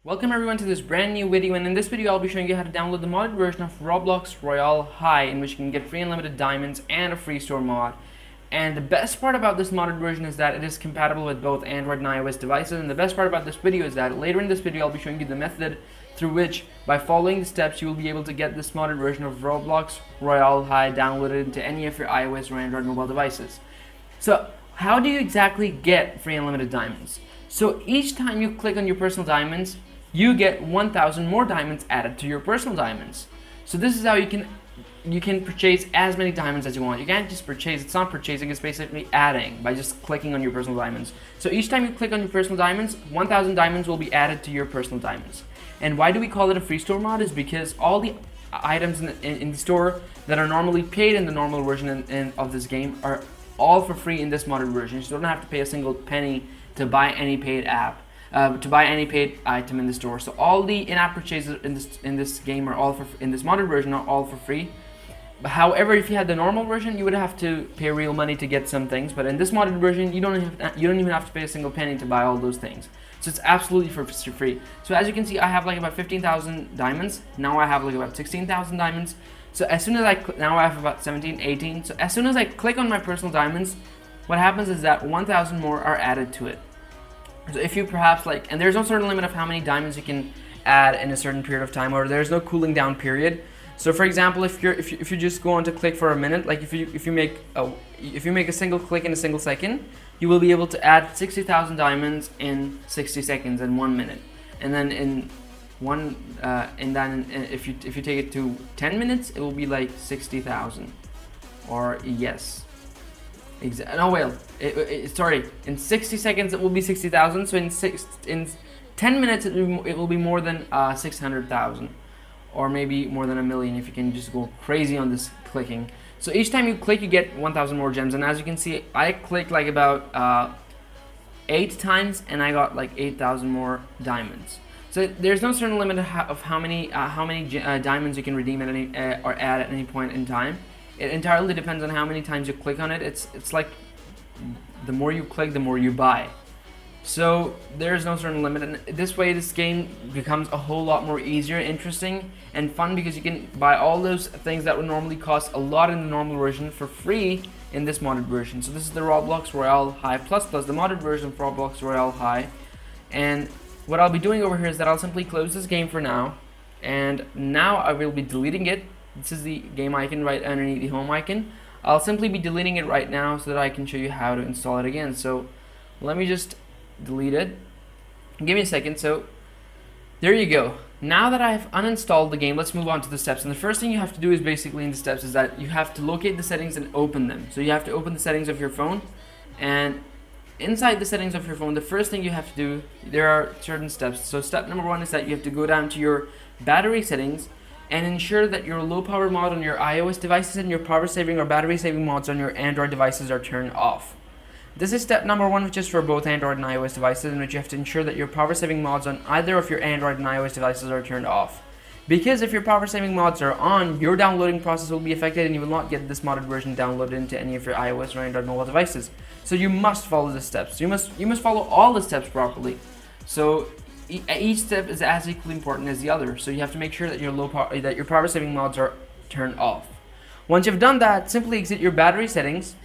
Welcome everyone to this brand new video, and in this video I'll be showing you how to download the modded version of Roblox Royale High, in which you can get free unlimited diamonds and a free store mod. And the best part about this modded version is that it is compatible with both Android and iOS devices, and the best part about this video is that later in this video I'll be showing you the method through which, by following the steps, you will be able to get this modded version of Roblox Royale High downloaded into any of your iOS or Android mobile devices. So how do you exactly get free unlimited diamonds? So each time you click on your personal diamonds, you get 1,000 more diamonds added to your personal diamonds. So this is how you can purchase as many diamonds as you want. You can't just purchase, it's not purchasing, it's basically adding by just clicking on your personal diamonds. So each time you click on your personal diamonds, 1,000 diamonds will be added to your personal diamonds. And why do we call it a free store mod? Is because all the items in the store that are normally paid in the normal version of this game are all for free in this modded version. You don't have to pay a single penny to buy any paid to buy any paid item in the store. So all the in-app purchases in this game are all in this modded version are all for free. However, if you had the normal version, you would have to pay real money to get some things. But in this modded version, you don't even have to pay a single penny to buy all those things. So it's absolutely for free. So as you can see, I have like about 15,000 diamonds. Now I have like about 16,000 diamonds. So as soon as now I have about 17, 18. So as soon as I click on my personal diamonds, what happens is that 1,000 more are added to it. So if you perhaps and there's no certain limit of how many diamonds you can add in a certain period of time, or there's no cooling down period. So for example, if you just go on to click for a minute, like if you make a single click in a single second, you will be able to add 60,000 diamonds in 60 seconds in 1 minute. And then if you take it to 10 minutes, it will be like 60,000. Or yes. No, well, sorry. In 60 seconds it will be 60,000. So in 10 minutes it will be more than 600,000, or maybe more than 1,000,000 if you can just go crazy on this clicking. So each time you click, you get 1,000 more gems. And as you can see, I clicked like about 8 times, and I got like 8,000 more diamonds. So there's no certain limit of how many diamonds you can redeem at any or add at any point in time. It entirely depends on how many times you click on it. It's like the more you click, the more you buy. So there's no certain limit, and this way this game becomes a whole lot more easier, interesting, and fun, because you can buy all those things that would normally cost a lot in the normal version for free in this modded version. So this is the Roblox Royale High Plus, the modded version of Roblox Royale High. And what I'll be doing over here is that I'll simply close this game for now, and now I will be deleting it. This is the game icon right underneath the home icon. I'll simply be deleting it right now so that I can show you how to install it again. So let me just delete it. Give me a second. So there you go. Now that I've uninstalled the game, let's move on to the steps. And the first thing you have to do is basically in the steps is that you have to locate the settings and open them. So you have to open the settings of your phone, and inside the settings of your phone, the first thing you have to do, there are certain steps. So step number 1 is that you have to go down to your battery settings and ensure that your low power mod on your iOS devices and your power saving or battery saving mods on your Android devices are turned off. This is step number 1, which is for both Android and iOS devices, in which you have to ensure that your power saving mods on either of your Android and iOS devices are turned off. Because if your power saving mods are on, your downloading process will be affected and you will not get this modded version downloaded into any of your iOS or Android mobile devices. So you must follow the steps. You must follow all the steps properly. So each step is as equally important as the other. So you have to make sure that your power saving mods are turned off. Once you've done that, simply exit your battery settings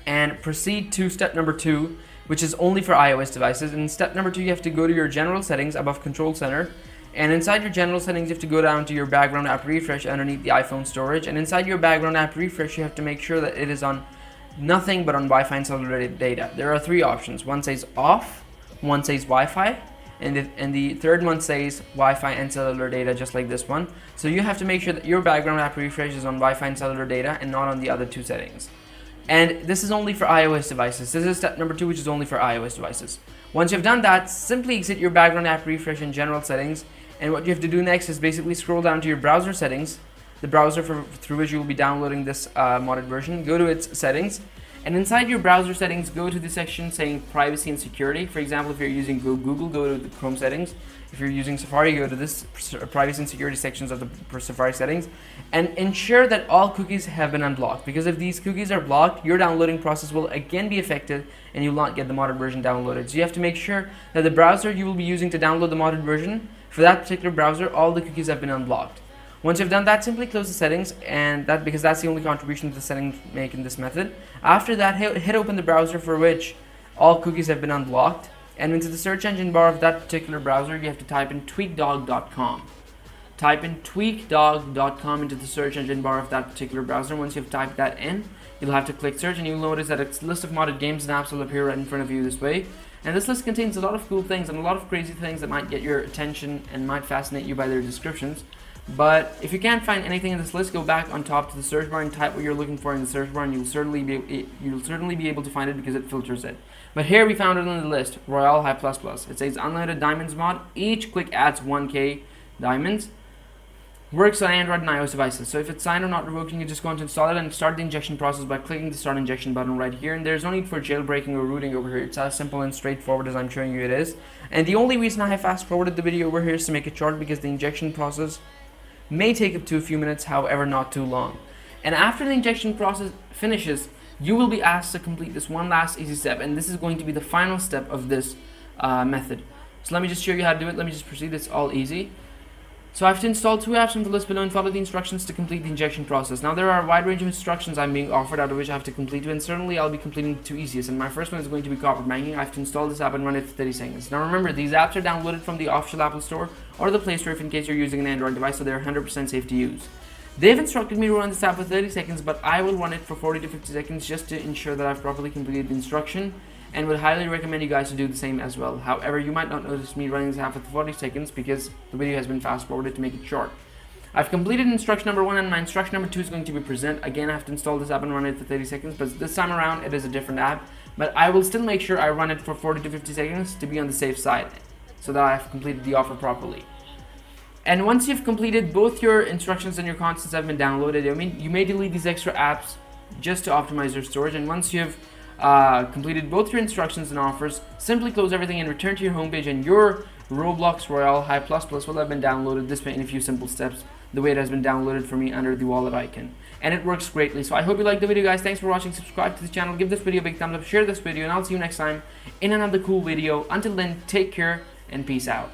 and proceed to step number 2, which is only for iOS devices. In step number 2, you have to go to your general settings above control center, and inside your general settings you have to go down to your background app refresh underneath the iPhone storage. And inside your background app refresh, you have to make sure that it is on nothing but on Wi-Fi and cellular data. There are 3 options. One says off, one says Wi-Fi, and the third one says Wi-Fi and cellular data, just like this one. So you have to make sure that your background app refresh is on Wi-Fi and cellular data and not on the other 2 settings. And this is only for iOS devices. This is step number 2, which is only for iOS devices. Once you've done that, simply exit your background app refresh in general settings, and what you have to do next is basically scroll down to your browser settings, the browser through which you will be downloading this modded version. Go to its settings, And inside your browser settings, go to the section saying privacy and security. For example, if you're using Google, go to the Chrome settings. If you're using Safari, go to this privacy and security sections of the Safari settings, and ensure that all cookies have been unblocked, because if these cookies are blocked, your downloading process will again be affected and you will not get the modded version downloaded. So you have to make sure that the browser you will be using to download the modded version, for that particular browser, all the cookies have been unblocked. Once you've done that, simply close the settings, and because that's the only contribution the settings make in this method. After that, hit open the browser for which all cookies have been unblocked, and into the search engine bar of that particular browser, you have to type in tweakdog.com. Type in tweakdog.com into the search engine bar of that particular browser. Once you've typed that in, you'll have to click search, and you'll notice that a list of modded games and apps will appear right in front of you this way. And this list contains a lot of cool things and a lot of crazy things that might get your attention and might fascinate you by their descriptions. But if you can't find anything in this list, go back on top to the search bar and type what you're looking for in the search bar, and you'll certainly be able to find it because it filters it. But here we found it on the list, Royale High++. It says unlimited diamonds mod. Each click adds 1k diamonds. Works on Android and iOS devices. So if it's signed or not revoked, you can just go on to install it and start the injection process by clicking the start injection button right here. And there's no need for jailbreaking or rooting over here. It's as simple and straightforward as I'm showing you it is. And the only reason I have fast forwarded the video over here is to make it short, because the injection process may take up to a few minutes, however not too long. And after the injection process finishes, you will be asked to complete this one last easy step, and this is going to be the final step of this method. So let me just show you how to do it. Let me just proceed. It's all easy. So I have to install 2 apps from the list below and follow the instructions to complete the injection process. Now there are a wide range of instructions I'm being offered, out of which I have to complete, and certainly I'll be completing the 2 easiest. And my first one is going to be corporate banking. I have to install this app and run it for 30 seconds. Now remember, these apps are downloaded from the official Apple Store or the Play Store if in case you're using an Android device, so they're 100% safe to use. They've instructed me to run this app for 30 seconds, but I will run it for 40 to 50 seconds just to ensure that I've properly completed the instruction, and would highly recommend you guys to do the same as well. However, you might not notice me running this app for 40 seconds because the video has been fast forwarded to make it short. I've completed instruction number 1, and my instruction number 2 is going to be present. Again, I have to install this app and run it for 30 seconds, but this time around it is a different app. But I will still make sure I run it for 40 to 50 seconds to be on the safe side, so that I have completed the offer properly. And once you've completed both your instructions and your constants have been downloaded, I mean, you may delete these extra apps just to optimize your storage. And once you've completed both your instructions and offers, simply close everything and return to your homepage, and your Roblox Royale High++ will have been downloaded this way in a few simple steps, the way it has been downloaded for me under the wallet icon. And it works greatly. So I hope you liked the video, guys. Thanks for watching. Subscribe to the channel, give this video a big thumbs up, share this video, and I'll see you next time in another cool video. Until then, take care and peace out.